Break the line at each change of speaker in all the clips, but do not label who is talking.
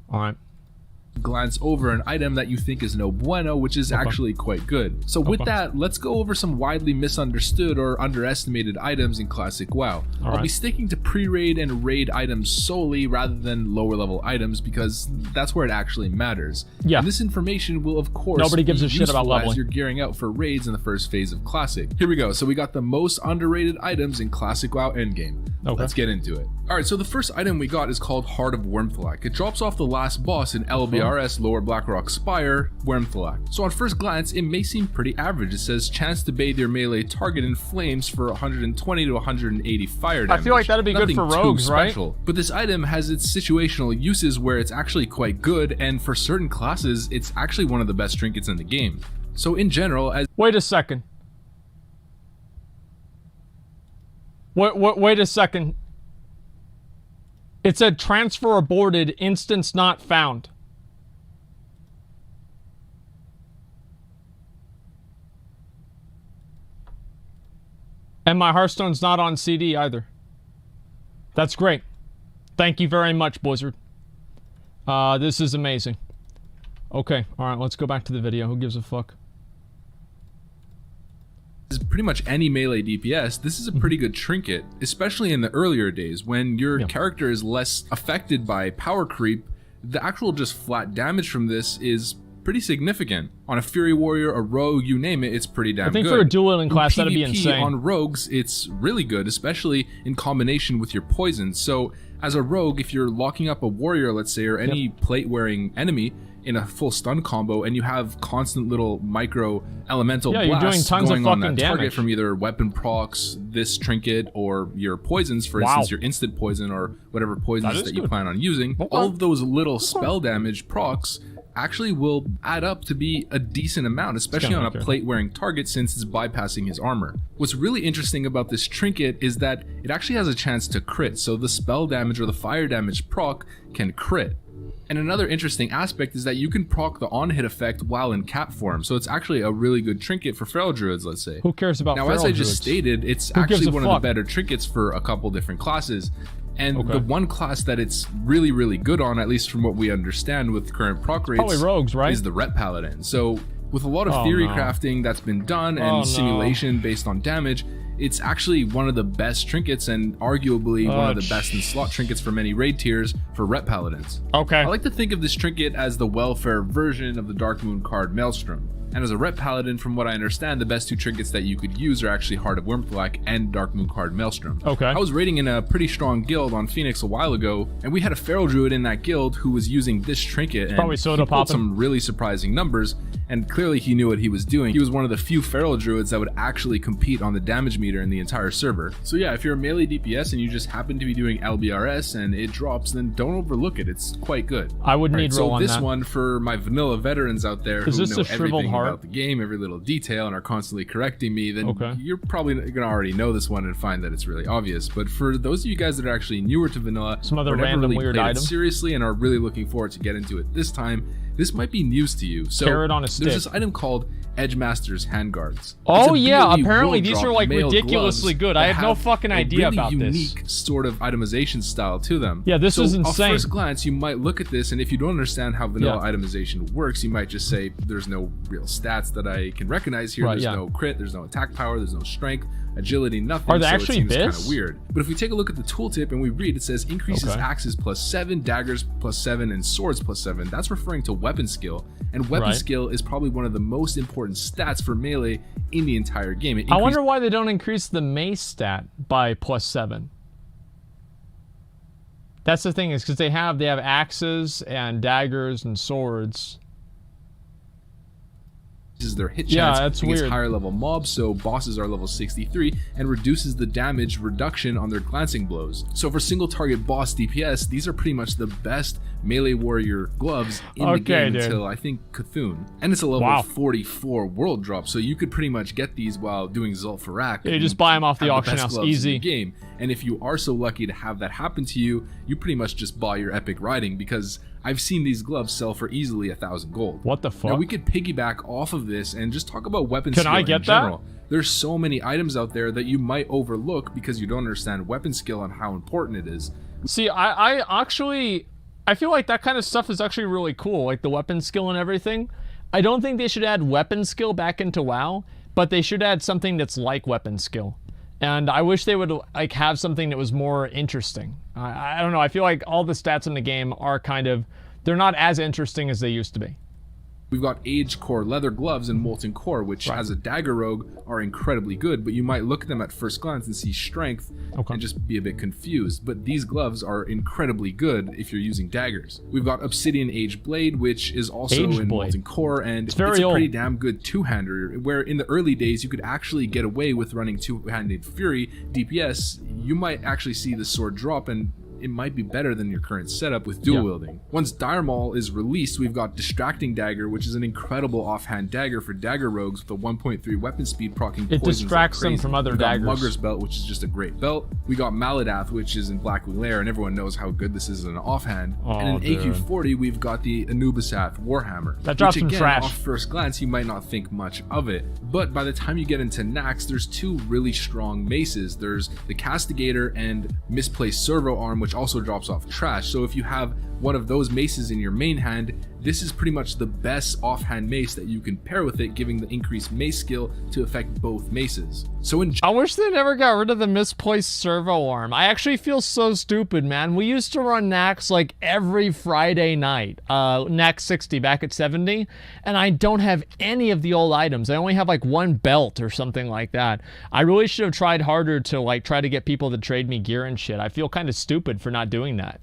All right.
Glance over an item that you think is no bueno, which is actually quite good. So with that, let's go over some widely misunderstood or underestimated items in Classic WoW. I'll be sticking to pre-raid and raid items solely rather than lower level items because that's where it actually matters.
Yeah.
And this information will of course
nobody gives a shit about leveling
as you're gearing out for raids in the first phase of Classic. Here we go. So we got the most underrated items in Classic WoW endgame. Let's get into it. Alright, so the first item we got is called Heart of Wormthilak. It drops off the last boss in LBRS Lower Blackrock Spire, Wormthilak. So on first glance, it may seem pretty average. It says chance to bathe your melee target in flames for 120 to 180 fire damage.
I feel like that'd be good for rogues, right?
But this item has its situational uses where it's actually quite good, and for certain classes, it's actually one of the best trinkets in the game. So in general, as—
Wait a second. Wait a second. It said transfer aborted, instance not found. And my Hearthstone's not on CD either. That's great. Thank you very much, Blizzard. This is amazing. Okay, alright, let's go back to the video. Who gives a fuck?
Pretty much any melee DPS, this is a pretty good trinket, especially in the earlier days when your character is less affected by power creep. The actual just flat damage from this is pretty significant. On a Fury Warrior, a Rogue, you name it, it's pretty damn good.
I think for a dual wielding class, that'd be insane.
On Rogues, it's really good, especially in combination with your poison. So as a Rogue, if you're locking up a Warrior, let's say, or any plate-wearing enemy in a full stun combo, and you have constant little micro elemental blasts going on that target from either weapon procs, this trinket, or your poisons, for instance, your instant poison or whatever poisons that you plan on using, all of those little spell damage procs actually will add up to be a decent amount, especially on a plate-wearing target since it's bypassing his armor. What's really interesting about this trinket is that it actually has a chance to crit, so the spell damage or the fire damage proc can crit. And another interesting aspect is that you can proc the on-hit effect while in cap form, so it's actually a really good trinket for Feral Druids, let's say.
Who cares about
Feral Druids? Now, as I just stated, it's actually one of the better trinkets for a couple different classes. And the one class that it's really, really good on, at least from what we understand with current proc rates,
rogues, right?
is the Ret Paladin. So with a lot of theory crafting that's been done and simulation based on damage, it's actually one of the best trinkets and arguably one of the best in slot trinkets for many raid tiers for Ret Paladins. I like to think of this trinket as the welfare version of the Darkmoon card Maelstrom. And as a Ret Paladin, from what I understand, the best two trinkets that you could use are actually Heart of Wormthilak and Darkmoon card Maelstrom. I was raiding in a pretty strong guild on Phoenix a while ago, and we had a Feral Druid in that guild who was using this trinket, and he pulled some really surprising numbers, and clearly he knew what he was doing. He was one of the few Feral Druids that would actually compete on the damage meter in the entire server. So yeah, if you're a melee DPS and you just happen to be doing LBRS and it drops, then don't overlook it. It's quite good.
I would need roll on that.
So this one for my vanilla veterans out there who know everything about the game, every little detail, and are constantly correcting me, then you're probably gonna already know this one and find that it's really obvious. But for those of you guys that are actually newer to vanilla,
some other random
really
weird item
seriously and are really looking forward to get into it this time, this might be news to you. So
carrot on a stick.
There's this item called Edgemaster's Handguards.
Oh yeah, apparently these are like ridiculously good. I had no fucking idea about this.
Unique sort of itemization style to them.
Yeah, this is insane.
At first glance, you might look at this, and if you don't understand how vanilla itemization works, you might just say, there's no real stats that I can recognize here. There's no crit, there's no attack power, there's no strength, agility, nothing.
Are they actually
it seems kind of weird. But if we take a look at the tooltip and we read, it says increases axes +7, daggers +7, and swords +7. That's referring to weapon skill. And weapon skill is probably one of the most important stats for melee in the entire game.
I wonder why they don't increase the mace stat by +7. That's the thing, is because they have chaxes and daggers and swords.
Is their hit chance against higher level mobs, so bosses are level 63, and reduces the damage reduction on their glancing blows. So for single target boss DPS, these are pretty much the best melee warrior gloves in the game until I think Cthulhu. And it's a level 44 world drop, so you could pretty much get these while doing Zul'Farrak.
Yeah, you just buy them off the auction house, easy.
Game. And if you are so lucky to have that happen to you, you pretty much just buy your epic riding, because I've seen these gloves sell for easily 1,000 gold.
What the fuck?
Now we could piggyback off of this and just talk about weapon skill in general. There's so many items out there that you might overlook because you don't understand weapon skill and how important it is.
See, I actually I feel like that kind of stuff is actually really cool, like the weapon skill and everything. I don't think they should add weapon skill back into WoW, but they should add something that's like weapon skill. And I wish they would like have something that was more interesting. I don't know, I feel like all the stats in the game are kind of, they're not as interesting as they used to be.
We've got Age Core Leather Gloves and Molten Core, which as a dagger rogue are incredibly good, but you might look at them at first glance and see strength and just be a bit confused. But these gloves are incredibly good if you're using daggers. We've got Obsidian Age Blade, which is also in Molten Core, and it's a pretty damn good two-hander, where in the early days you could actually get away with running two-handed Fury DPS. You might actually see the sword drop, and it might be better than your current setup with dual wielding. Once Dire Maul is released, we've got Distracting Dagger, which is an incredible offhand dagger for dagger rogues with a 1.3 weapon speed proccing poisons. It
distracts them from other daggers.
Mugger's Belt, which is just a great belt. We got Maladath, which is in Blackwing Lair, and everyone knows how good this is in an offhand. And in AQ40, we've got the Anubisath Warhammer.
That drops
which again,
some trash.
Off first glance, you might not think much of it, but by the time you get into Naxx, there's two really strong maces. There's the Castigator and Misplaced Servo Arm, which also drops off trash. So if you have one of those maces in your main hand, this is pretty much the best offhand mace that you can pair with it, giving the increased mace skill to affect both maces. So I
wish they never got rid of the Misplaced Servo Arm. I actually feel so stupid, man. We used to run Naxx like every Friday night, Naxx 60 back at 70, and I don't have any of the old items. I only have like one belt or something like that. I really should have tried harder to like try to get people to trade me gear and shit. I feel kind of stupid for not doing that.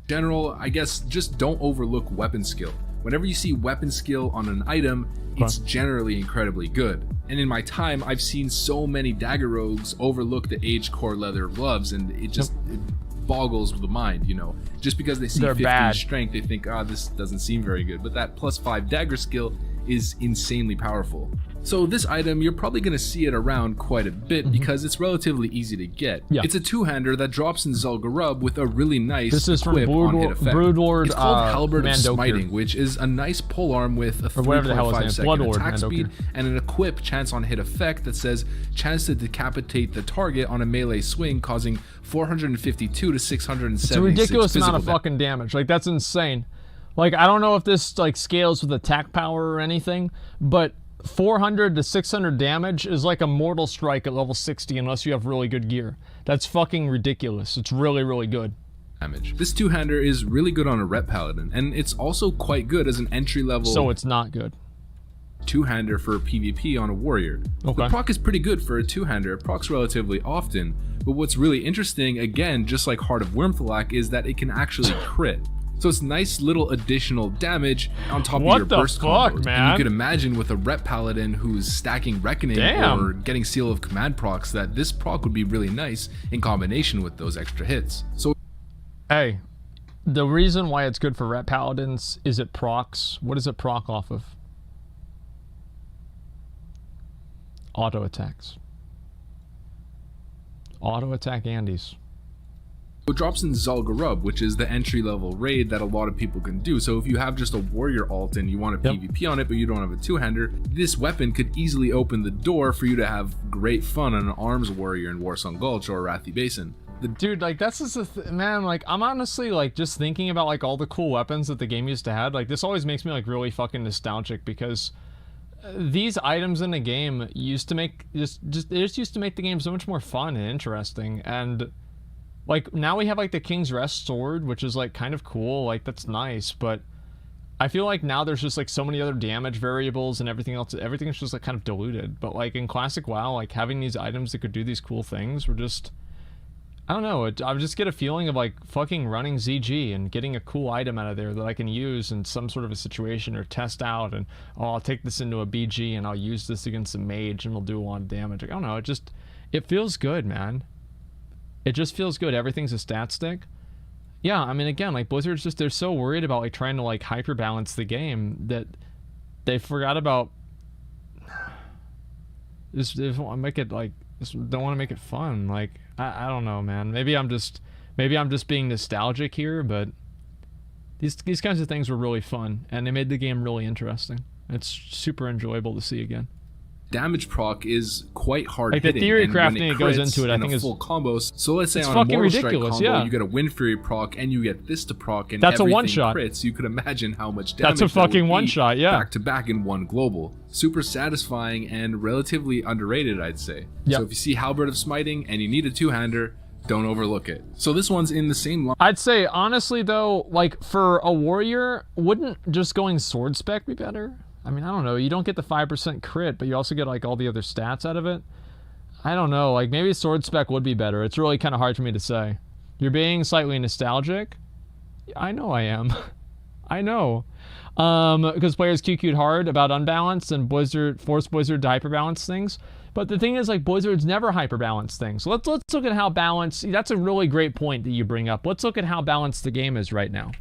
General, I guess just don't overlook weapon skill. Whenever you see weapon skill on an item, it's generally incredibly good. And in my time, I've seen so many dagger rogues overlook the Age Core Leather Gloves, and it just it boggles the mind, you know. Just because they see 15 strength, they think, this doesn't seem very good. But that +5 dagger skill is insanely powerful. So this item, you're probably going to see it around quite a bit because it's relatively easy to get. It's a two-hander that drops in Zul'Gurub with a really nice equip on hit effect.
Broodlord,
it's called Halberd of Smiting, which is a nice polearm with a 3.5 second attack speed and an equip chance on hit effect that says chance to decapitate the target on a melee swing, causing 452 to 676
It's a ridiculous amount of
damage.
fucking damage. Like, that's insane. Like, I don't know if this like scales with attack power or anything, but 400 to 600 damage is like a mortal strike at level 60 unless you have really good gear. That's fucking ridiculous. It's really, really good.
This two-hander is really good on a rep paladin, and it's also quite good as an entry-level...
So it's not good.
Two-hander for PvP on a warrior. The proc is pretty good for a two-hander. It procs relatively often, but what's really interesting, again, just like Heart of Wyrmthalak, is that it can actually crit. So it's nice little additional damage on top of your burst combos.
Man?
And you could imagine with a rep paladin who's stacking Reckoning or getting Seal of Command procs that this proc would be really nice in combination with those extra hits. So
hey, the reason why it's good for rep paladins is it procs. What does it proc off of? Auto attacks. Auto attack Andes.
it drops in Zul'Gurub, which is the entry-level raid that a lot of people can do. So if you have just a warrior alt and you want a PvP on it, but you don't have a two-hander, this weapon could easily open the door for you to have great fun on an arms warrior in Warsong Gulch or Arathi Basin.
Dude, like, that's just man, like, I'm honestly, like, just thinking about, like, all the cool weapons that the game used to have. Like, this always makes me, like, really fucking nostalgic, because these items in the game used to make, they just used to make the game so much more fun and interesting. And, like, now we have, like, the King's Rest sword, which is, like, kind of cool. Like, that's nice, but I feel like now there's just, like, so many other damage variables and everything else. Everything's just, like, kind of diluted. But, like, in Classic WoW, like, having these items that could do these cool things were just... I don't know, I just get a feeling of, like, fucking running ZG and getting a cool item out of there that I can use in some sort of a situation or test out, and, oh, I'll take this into a BG and I'll use this against a mage and it'll do a lot of damage. Like, I don't know, it feels good, man. It just feels good. Everything's a stat stick. Yeah, I mean, again, like, Blizzard's just, they're so worried about, like, trying to, like, hyper-balance the game that they forgot about... They want to make it, like, don't want to make it fun. Like, I don't know, man. Maybe I'm just being nostalgic here, but these kinds of things were really fun, and they made the game really interesting. It's super enjoyable to see again.
damage proc is quite hard
Like the
hitting.
theory
and when
crafting that goes into it, I think
a
is
full combos. So let's say
it's
on a
fucking
Mortal Strike
ridiculous,
combo,
yeah.
you get a Wind Fury proc and you get this to proc, and
that's a
everything
one-shot.
crits. You could imagine how much damage
That's a fucking one-shot, yeah.
back to back in one global. Super satisfying and relatively underrated, I'd say.
Yep.
So if you see Halberd of Smiting and you need a two-hander, don't overlook it. So this one's in the same line.
I'd say, honestly, though, like, for a warrior, wouldn't just going sword spec be better? I mean, I don't know. You don't get the 5% crit, but you also get, like, all the other stats out of it. I don't know. Like, maybe sword spec would be better. It's really kind of hard for me to say. You're being slightly nostalgic? I know I am. I know. Because players QQ'd hard about unbalanced and Blizzard forced Blizzard to hyperbalance things. But the thing is, like, Blizzard's never hyperbalance things. So let's look at how balanced. That's a really great point that you bring up. Let's look at how balanced the game is right now.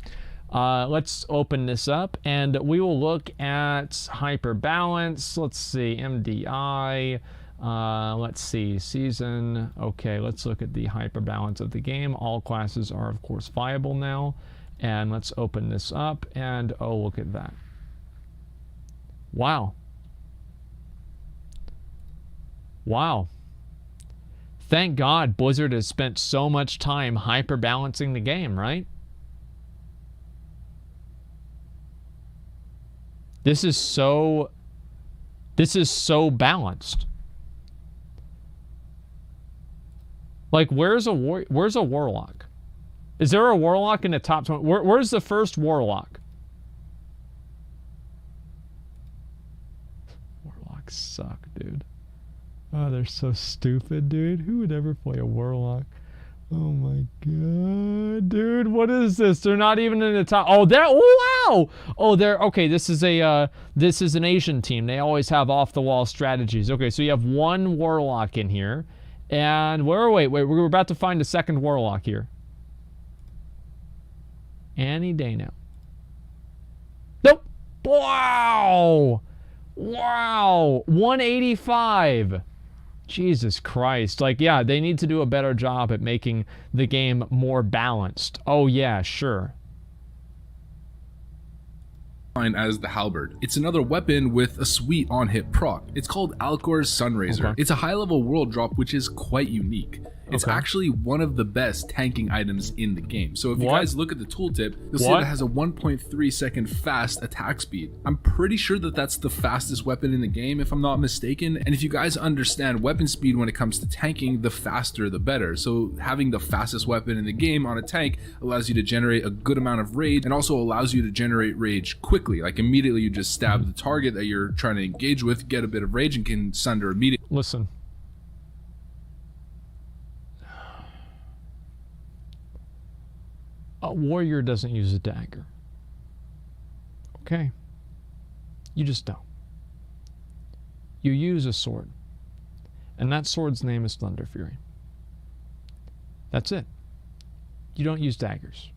Let's open this up and we will look at hyper balance. Let's see, MDI. Let's see, season. Okay, let's look at the hyper balance of the game. All classes are, of course, viable now. And let's open this up and oh, look at that. Wow. Wow. Thank God Blizzard has spent so much time hyper balancing the game, right? This is so balanced. Like, where's a warlock? Is there a warlock in the top 20? Where's the first warlock? Warlocks suck, dude. Oh, they're so stupid, dude. Who would ever play a warlock? Oh my god, dude, what is this? They're not even in the top. Oh, they're, oh, wow. Oh, they're okay. This is an Asian team. They always have off the wall strategies. Okay, so you have one warlock in here, and wait, we're about to find a second warlock here. Any day now. Nope. Wow. Wow. 185. Jesus Christ. Like, yeah, they need to do a better job at making the game more balanced. Oh, yeah, sure.
As the Halberd. It's another weapon with a sweet on-hit proc. It's called Alcor's Sunraiser.
Okay.
It's a high-level world drop which is quite unique. It's actually one of the best tanking items in the game. So if you guys look at the tooltip, you'll see that it has a 1.3 second fast attack speed. I'm pretty sure that that's the fastest weapon in the game, if I'm not mistaken. And if you guys understand weapon speed when it comes to tanking, the faster the better. So having the fastest weapon in the game on a tank allows you to generate a good amount of rage and also allows you to generate rage quickly. Like immediately you just stab the target that you're trying to engage with, get a bit of rage, and can sunder immediately.
Listen. A warrior doesn't use a dagger. Okay? You just don't. You use a sword. And that sword's name is Thunder Fury. That's it. You don't use daggers.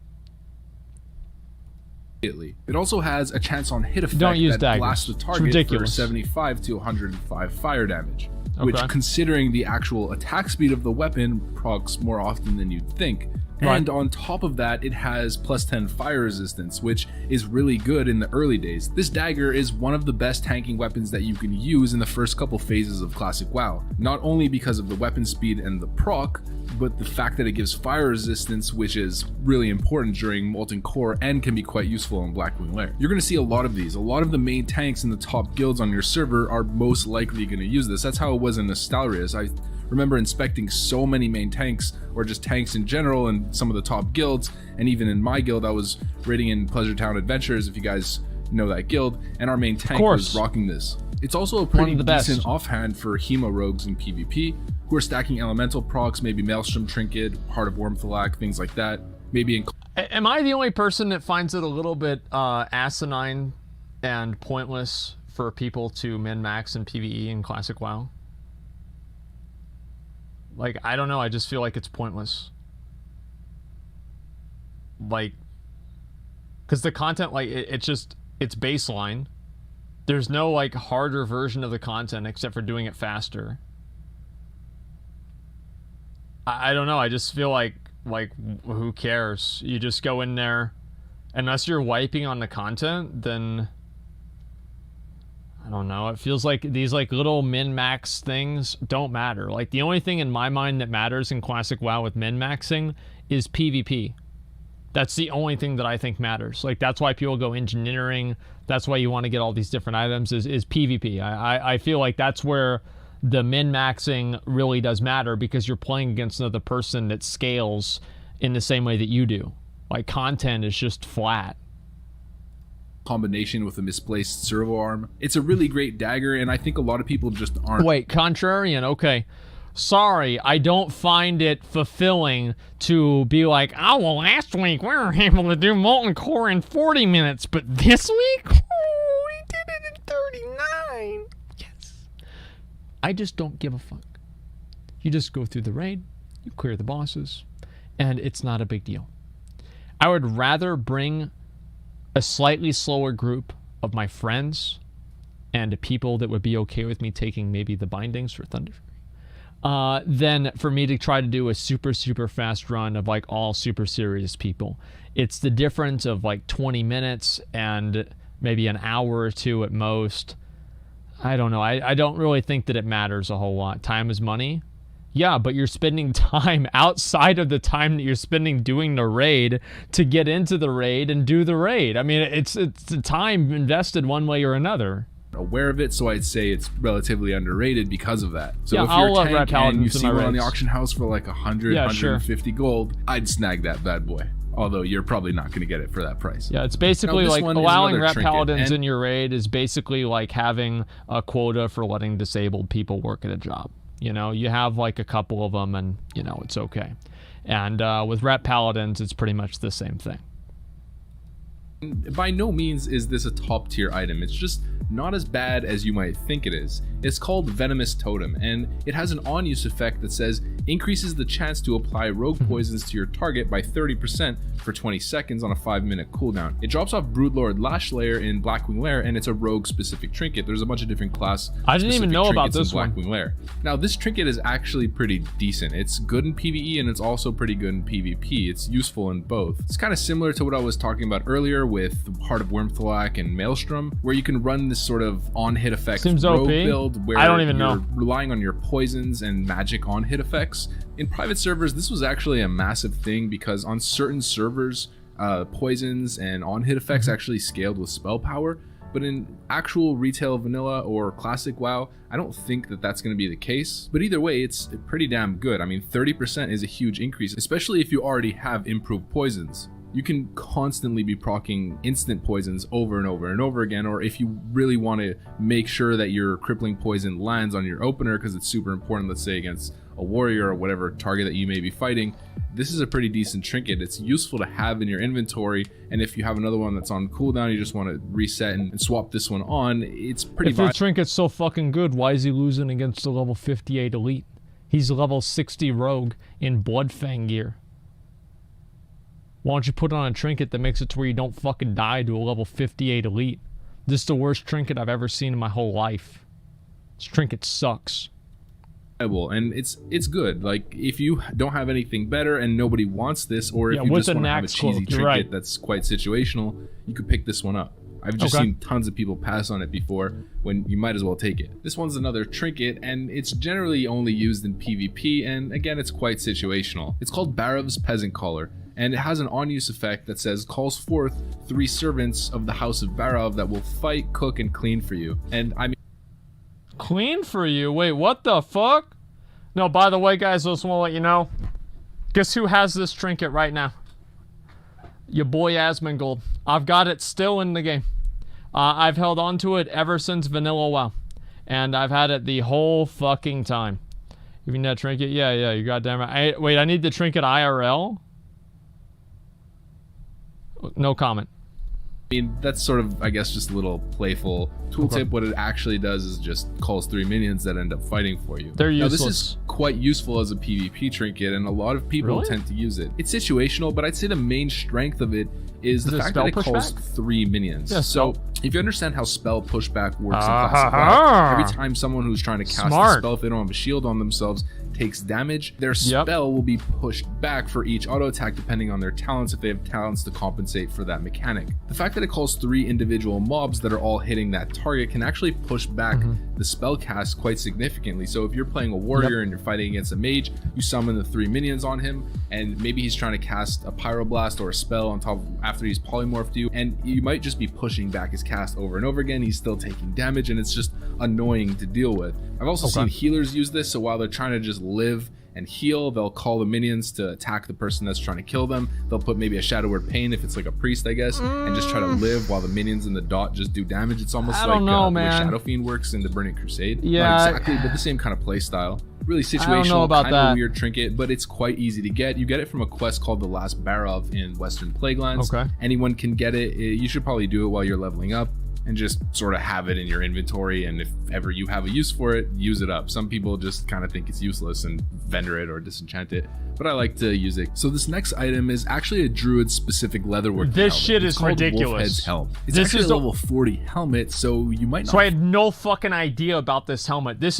It also has a chance on hit effect
Don't use
that
daggers.
blasts the
It's
target
ridiculous.
for 75 to 105 fire damage.
Okay.
Which, considering the actual attack speed of the weapon, procs more often than you'd think.
Right.
And on top of that, it has plus 10 fire resistance, which is really good in the early days. This dagger is one of the best tanking weapons that you can use in the first couple phases of Classic WoW. Not only because of the weapon speed and the proc, but the fact that it gives fire resistance, which is really important during Molten Core and can be quite useful in Blackwing Lair. You're going to see a lot of these. A lot of the main tanks in the top guilds on your server are most likely going to use this. That's how it was in Nostalrius. I remember inspecting so many main tanks, or just tanks in general, in some of the top guilds, and even in my guild I was raiding in Pleasure Town Adventures, if you guys know that guild, and our main tank was rocking this. It's also a pretty decent offhand for Hemo rogues in PvP, who are stacking elemental procs, maybe Maelstrom Trinket, Heart of Wormthalak, things like that. Maybe in...
Am I the only person that finds it a little bit asinine and pointless for people to min-max in PvE in Classic WoW? Like, I don't know, I just feel like it's pointless. Like, because the content, like, it's baseline. There's no, like, harder version of the content except for doing it faster. I don't know, I just feel like, who cares? You just go in there, unless you're wiping on the content, then... I don't know. It feels like these like little min-max things don't matter. Like the only thing in my mind that matters in Classic WoW with min-maxing is PvP. That's the only thing that I think matters. Like that's why people go engineering. That's why you want to get all these different items is PvP. I feel like that's where the min-maxing really does matter because you're playing against another person that scales in the same way that you do. Like content is just flat.
Combination with a misplaced servo arm. It's a really great dagger, and I think a lot of people just aren't.
Wait, contrarian, okay. Sorry, I don't find it fulfilling to be like, oh, well, last week we were able to do Molten Core in 40 minutes, but this week, oh, we did it in 39. Yes. I just don't give a fuck. You just go through the raid, you clear the bosses, and it's not a big deal. I would rather bring a slightly slower group of my friends and people that would be okay with me taking maybe the bindings for Thunder than for me to try to do a super fast run of like all super serious people. It's the difference of like 20 minutes and maybe an hour or two at most. I don't know. I don't really think that it matters a whole lot. Time is money. Yeah, but you're spending time outside of the time that you're spending doing the raid to get into the raid and do the raid. I mean, it's the time invested one way or another.
Aware of it, so I'd say it's relatively underrated because of that. So
yeah,
if you're a tank and you
in
see one on the
raids.
auction house for like 100,
Yeah,
150 gold, I'd snag that bad boy. Although you're probably not going to get it for that price.
Yeah, it's basically
Now, this
like
one is
allowing
another
rep
trinket,
paladins
and
in your raid is basically like having a quota for letting disabled people work at a job. You know, you have like a couple of them and, you know, it's okay. And with rep paladins, it's pretty much the same thing.
By no means is this a top tier item. It's just not as bad as you might think it is. It's called Venomous Totem, and it has an on-use effect that says increases the chance to apply rogue poisons to your target by 30% for 20 seconds on a 5-minute cooldown. It drops off Broodlord Lash Lair in Blackwing Lair, and it's a rogue specific trinket. There's a bunch of different class
I didn't even know about
trinkets
this
in
one.
Blackwing Lair. Now this trinket is actually pretty decent. It's good in PvE and it's also pretty good in PvP. It's useful in both. It's kind of similar to what I was talking about earlier with Heart of Wormthalak and Maelstrom, where you can run this sort of on-hit effect
Seems
rogue
OP.
build where
I don't even
you're
know.
relying on your poisons and magic on-hit effects. In private servers, this was actually a massive thing because on certain servers, poisons and on-hit effects actually scaled with spell power. But in actual retail vanilla or classic WoW, I don't think that that's going to be the case. But either way, it's pretty damn good. I mean, 30% is a huge increase, especially if you already have improved poisons. You can constantly be proccing instant poisons over and over and over again, or if you really want to make sure that your crippling poison lands on your opener because it's super important, let's say against a warrior or whatever target that you may be fighting, this is a pretty decent trinket. It's useful to have in your inventory, and if you have another one that's on cooldown, you just want to reset and swap this one on, it's pretty
If your trinket's so fucking good, why is he losing against a level 58 elite? He's level 60 rogue in Bloodfang gear. Why don't you put on a trinket that makes it to where you don't fucking die to a level 58 elite? This is the worst trinket I've ever seen in my whole life. This trinket sucks.
And it's good. Like, if you don't have anything better and nobody wants this, or if you just want to have a cheesy trinket that's quite situational, you could pick this one up. I've just seen tons of people pass on it before, when you might as well take it. This one's another trinket, and it's generally only used in PvP, and again, it's quite situational. It's called Barov's Peasant Collar, and it has an on-use effect that says calls forth 3 servants of the House of Barov that will fight, cook, and clean for you. And I mean,
clean for you? Wait, what the fuck? No, by the way, guys, I just want to let you know. Guess who has this trinket right now? Your boy Asmongold. I've got it still in the game. I've held on to it ever since Vanilla WoW. And I've had it the whole fucking time. You need that trinket? Yeah, you goddamn right. Wait, I need the trinket IRL? No comment.
I mean, that's sort of, I guess, just a little playful tooltip. What it actually does is just calls 3 minions that end up fighting for you.
They're useless.
Now, this is quite useful as a PvP trinket, and a lot of people tend to use it. It's situational, but I'd say the main strength of it is the fact that it calls 3 minions. Yeah, so if you understand how spell pushback works in Classic WoW, every time someone who's trying to cast a spell, if they don't have a shield on themselves, takes damage, their spell will be pushed back for each auto attack depending on their talents, if they have talents to compensate for that mechanic. The fact that it calls 3 individual mobs that are all hitting that target can actually push back the spell cast quite significantly. So if you're playing a warrior and you're fighting against a mage, you summon the 3 minions on him, and maybe he's trying to cast a pyroblast or a spell on top of, after he's polymorphed you, and you might just be pushing back his cast over and over again. He's still taking damage, and it's just annoying to deal with. I've also seen healers use this, so while they're trying to just live and heal, they'll call the minions to attack the person that's trying to kill them. They'll put maybe a Shadow Word Pain if it's like a priest, I guess, and just try to live while the minions in the dot just do damage. It's almost like the way Shadow Fiend works in the Burning Crusade. Not exactly, but the same kind of play style. Really situational, kind of a weird trinket, but it's quite easy to get. You get it from a quest called the Last Barov in Western Plaguelands. Anyone can get it. You should probably do it while you're leveling up and just sort of have it in your inventory, and if ever you have a use for it, use it up. Some people just kind of think it's useless and vendor it or disenchant it, but I like to use it. So this next item is actually a druid specific leatherwork
This
helmet.
shit is ridiculous.
Wolfhead's helm. It's actually a level 40 helmet, so you might not.
So I had no fucking idea about this helmet. This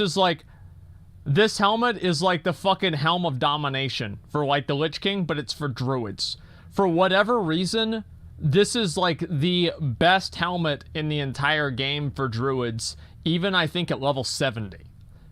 helmet is like the fucking Helm of Domination for like the Lich King, but it's for druids. For whatever reason, this is like the best helmet in the entire game for druids, even I think at level 70.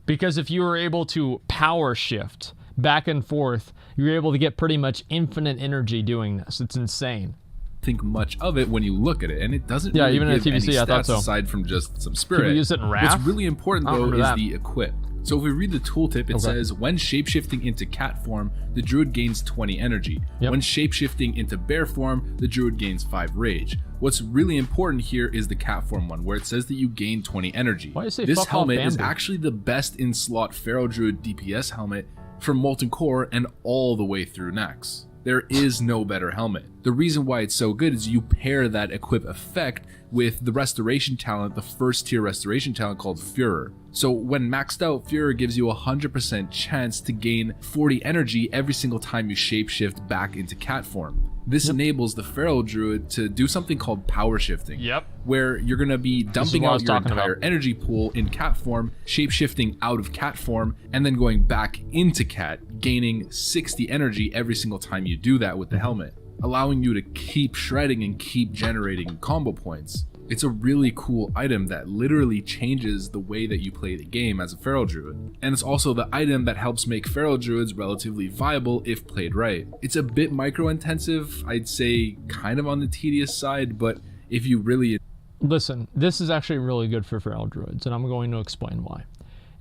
Because if you were able to power shift back and forth, you're able to get pretty much infinite energy doing this. It's insane.
Think much of it when you look at it, and it doesn't really
even
give
in TBC,
any
I thought
stats
so.
aside from just some spirit.
People use it in Wrath?
What's really important though is the equip. So if we read the tooltip, it says when shapeshifting into cat form, the druid gains 20 energy. When shapeshifting into bear form, the druid gains 5 rage. What's really important here is the cat form one, where it says that you gain 20 energy.
Why do you say
this
fuck
helmet
off,
is
Bambi?
actually the best in slot Feral Druid DPS helmet for Molten Core and all the way through Nax. There is no better helmet. The reason why it's so good is you pair that equip effect with the restoration talent, the first tier restoration talent called Führer. So when maxed out, Führer gives you a 100% chance to gain 40 energy every single time you shapeshift back into cat form. This enables the Feral Druid to do something called power shifting, where you're going to be dumping out your entire energy pool in cat form, shapeshifting out of cat form, and then going back into cat, gaining 60 energy every single time you do that with the helmet, allowing you to keep shredding and keep generating combo points. It's a really cool item that literally changes the way that you play the game as a Feral Druid. And it's also the item that helps make Feral Druids relatively viable if played right. It's a bit micro intensive, I'd say kind of on the tedious side, but if you really...
Listen, this is actually really good for Feral Druids, and I'm going to explain why.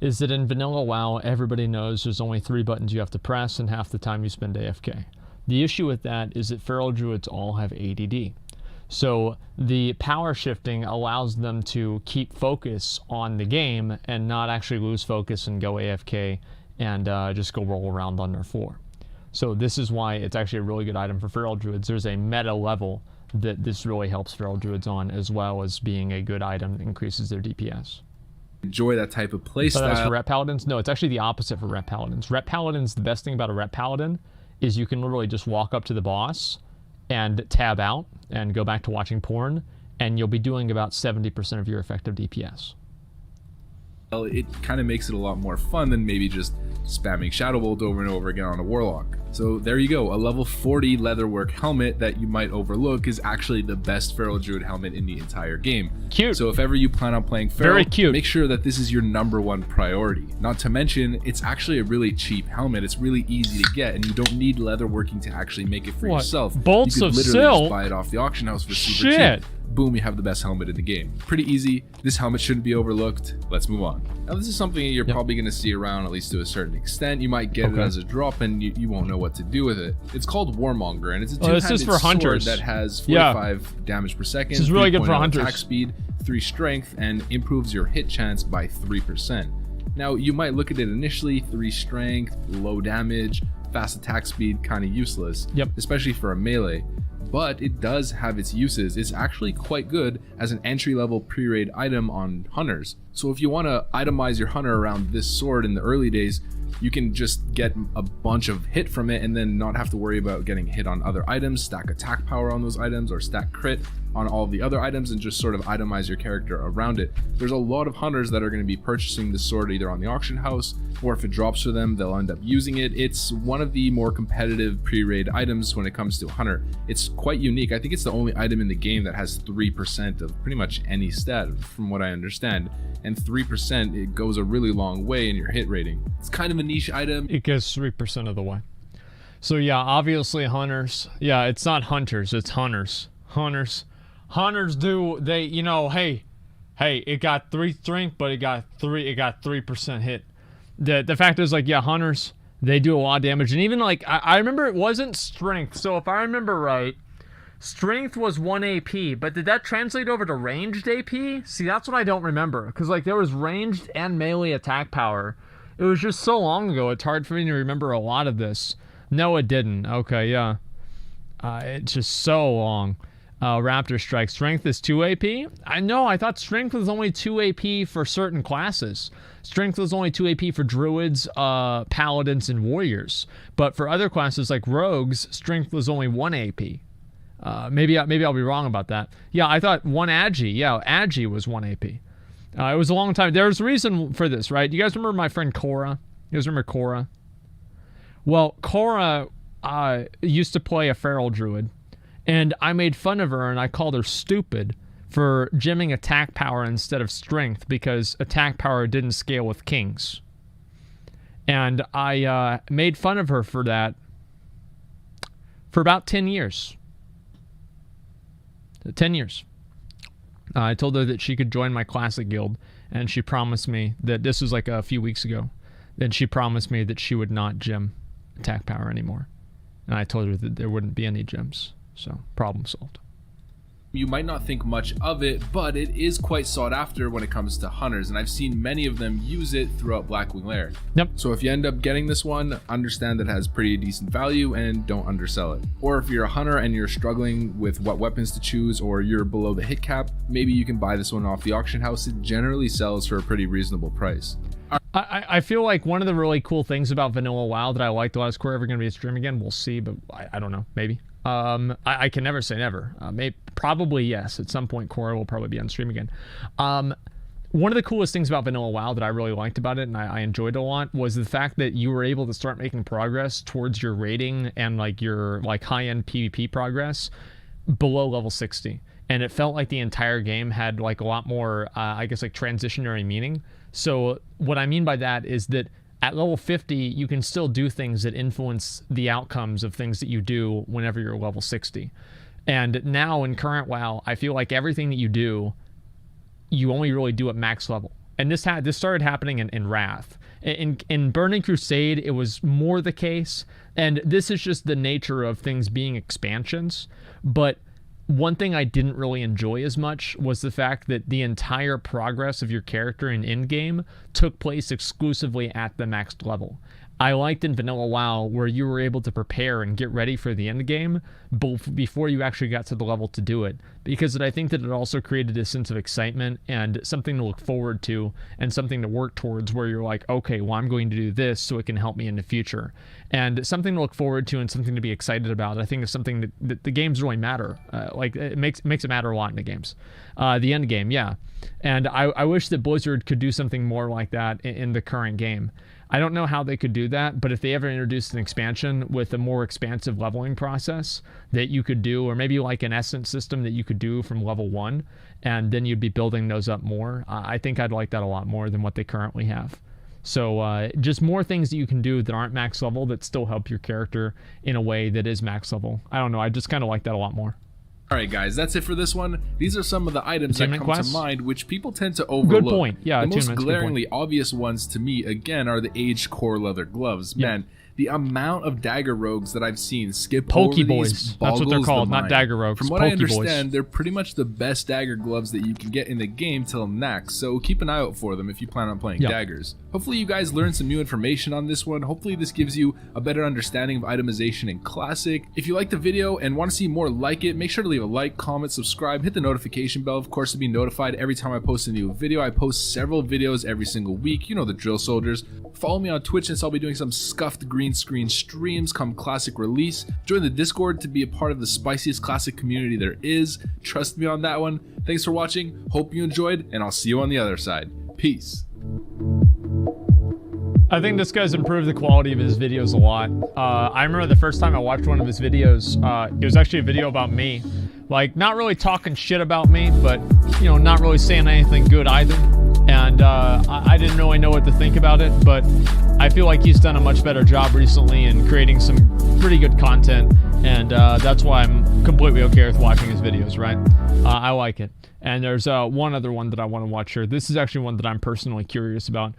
Is that in vanilla WoW, everybody knows there's only 3 buttons you have to press and half the time you spend AFK. The issue with that is that Feral Druids all have ADD. So the power shifting allows them to keep focus on the game and not actually lose focus and go AFK and just go roll around on their floor. So this is why it's actually a really good item for Feral Druids. There's a meta level that this really helps Feral Druids on, as well as being a good item that increases their DPS.
Enjoy that type of playstyle.
So that's for Rep Paladins? No, it's actually the opposite for Rep Paladins. Rep Paladins, the best thing about a Rep Paladin is you can literally just walk up to the boss and tab out and go back to watching porn, and you'll be doing about 70% of your effective DPS.
Well, it kind of makes it a lot more fun than maybe just spamming Shadow Bolt over and over again on a Warlock. So there you go, a level 40 leatherwork helmet that you might overlook is actually the best Feral Druid helmet in the entire game.
Cute.
So if ever you plan on playing Feral,
very cute,
make sure that this is your #1 priority. Not to mention, it's actually a really cheap helmet. It's really easy to get, and you don't need leatherworking to actually make it for yourself.
Bolts
you could
of
literally
silk?
just buy it off the auction house for super cheap. Boom, you have the best helmet in the game. Pretty easy. This helmet shouldn't be overlooked. Let's move on. Now, this is something you're probably going to see around, at least to a certain extent. You might get it as a drop, and you won't know what to do with it. It's called Warmonger, and it's a two-handed sword that has 45 damage per second.
This is really good for hunters.
Attack speed, 3 strength, and improves your hit chance by 3%. Now, you might look at it initially, 3 strength, low damage, fast attack speed, kind of useless, especially for a melee. But it does have its uses. It's actually quite good as an entry-level pre-raid item on hunters. So if you want to itemize your hunter around this sword in the early days, you can just get a bunch of hit from it and then not have to worry about getting hit on other items, stack attack power on those items, or stack crit. on all of the other items and just sort of itemize your character around it. There's a lot of hunters that are going to be purchasing this sword either on the auction house, or if it drops for them, they'll end up using it. It's one of the more competitive pre-raid items when it comes to hunter. It's quite unique. I think it's the only item in the game that has 3% of pretty much any stat, from what I understand. And 3%, it goes a really long way in your hit rating. It's kind of a niche item.
It goes 3% of the way. So yeah, obviously hunters. Yeah, it's not hunters, it's hunters. Hunters do, they, you know, hey, it got 3 strength, but it got 3% hit. The fact is, like, yeah, hunters, they do a lot of damage. And even, like, I remember it wasn't strength. So if I remember right, strength was 1 AP, but did that translate over to ranged AP? See, that's what I don't remember. Because, like, there was ranged and melee attack power. It was just so long ago, it's hard for me to remember a lot of this. No, it didn't. Okay, yeah. It's just so long. Raptor Strike. Strength is 2 AP? I know, I thought strength was only 2 AP for certain classes. Strength was only 2 AP for druids, paladins, and warriors. But for other classes like rogues, strength was only 1 AP. Maybe I'll be wrong about that. Yeah, I thought 1 Agi. Yeah, Agi was 1 AP. It was a long time. There's a reason for this, right? You guys remember my friend Cora? You guys remember Cora? Well, Cora used to play a feral druid. And I made fun of her and I called her stupid for gemming attack power instead of strength because attack power didn't scale with kings. And I made fun of her for that for about 10 years. 10 years. I told her that she could join my classic guild, and she promised me that this was like a few weeks ago. Then she promised me that she would not gem attack power anymore. And I told her that there wouldn't be any gems. So, problem solved.
You might not think much of it, but it is quite sought after when it comes to hunters, and I've seen many of them use it throughout Blackwing Lair.
Yep.
So if you end up getting this one, understand that it has pretty decent value and don't undersell it. Or if you're a hunter and you're struggling with what weapons to choose, or you're below the hit cap, maybe you can buy this one off the auction house. It generally sells for a pretty reasonable price.
I feel like one of the really cool things about Vanilla WoW that I liked, is Core ever going to be a stream again? We'll see, but I don't know. Maybe. I can never say never. Probably yes. At some point, Cora will probably be on stream again. One of the coolest things about Vanilla WoW that I really liked about it, and I enjoyed a lot, was the fact that you were able to start making progress towards your rating and like your high-end PvP progress below level 60. And it felt like the entire game had like a lot more, I guess, like transitionary meaning. So what I mean by that is that at level 50, you can still do things that influence the outcomes of things that you do whenever you're level 60. And now in current WoW, I feel like everything that you do, you only really do at max level. And this started happening in Wrath. In Burning Crusade, it was more the case. And this is just the nature of things being expansions. But one thing I didn't really enjoy as much was the fact that the entire progress of your character in in-game took place exclusively at the maxed level. I liked in Vanilla WoW where you were able to prepare and get ready for the end game before you actually got to the level to do it, because I think that it also created a sense of excitement and something to look forward to and something to work towards, where you're like, okay, well, I'm going to do this so it can help me in the future. And something to look forward to and something to be excited about. I think is something that the games really matter. Like it makes it matter a lot in the games. The end game, yeah. And I wish that Blizzard could do something more like that in the current game. I don't know how they could do that, but if they ever introduced an expansion with a more expansive leveling process that you could do, or maybe like an essence system that you could do from level 1, and then you'd be building those up more, I think I'd like that a lot more than what they currently have. So just more things that you can do that aren't max level that still help your character in a way that is max level. I don't know, I just kind of like that a lot more.
Alright guys, that's it for this one. These are some of the items that come to mind which people tend to overlook.
Good point. Yeah,
the most glaringly obvious ones to me, again, are the aged core leather gloves. Yeah. Man, the amount of dagger rogues that I've seen skip over these boggles the mind.
That's what they're called, not dagger rogues.
From what I understand, they're pretty much the best dagger gloves that you can get in the game till next, so keep an eye out for them if you plan on playing daggers. Hopefully you guys learned some new information on this one. Hopefully this gives you a better understanding of itemization in Classic. If you liked the video and want to see more like it, make sure to leave a like, comment, subscribe, hit the notification bell, of course, to be notified every time I post a new video. I post several videos every single week. You know the drill, soldiers. Follow me on Twitch, since I'll be doing some scuffed green green screen streams come classic release. Join the Discord to be a part of the spiciest classic community there is. Trust me on that one. Thanks for watching. Hope you enjoyed, and I'll see you on the other side. Peace.
I think this guy's improved the quality of his videos a lot. I remember the first time I watched one of his videos, it was actually a video about me. Like, not really talking shit about me, but, you know, not really saying anything good either. And I didn't really know what to think about it, but I feel like he's done a much better job recently in creating some pretty good content. And that's why I'm completely okay with watching his videos, right? I like it. And there's one other one that I want to watch here. This is actually one that I'm personally curious about.